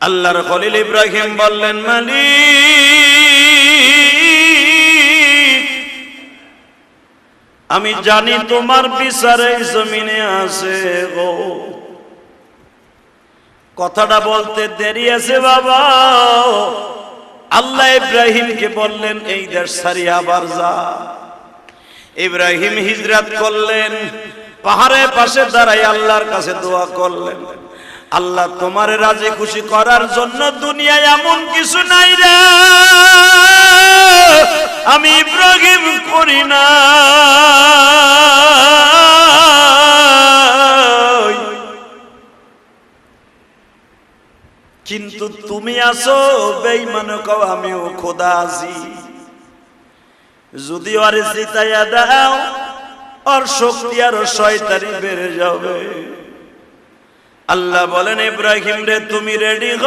আল্লাহর খলিল ইব্রাহিম বললেন, মালিক, আমি জানি তোমার বিচার এই জমিনে আছে গো। কথাটা বলতে দেরি আছে বাবা। আল্লাহ ইব্রাহিমকে বললেন, এই দেশ ছাড়িয়ে আবার যা। ইব্রাহিম হিজরত করলেন, পাহাড়ের পাশে দাঁড়াই আল্লাহর কাছে দোয়া করলেন, আল্লাহ তোমার রাজি খুশি করার জন্য দুনিয়ায় এমন কিছু নাই রে আমি ইব্রাহিম করি না, কিন্তু তুমি আছো বেঈমান কও আমিও খোদা আছি। যদি আর জিতাইয়া দাও আর শক্তি আর শয়তানি বেড়ে যাবে। আল্লাহ বলেন, ইব্রাহিম রে তুমি রেডি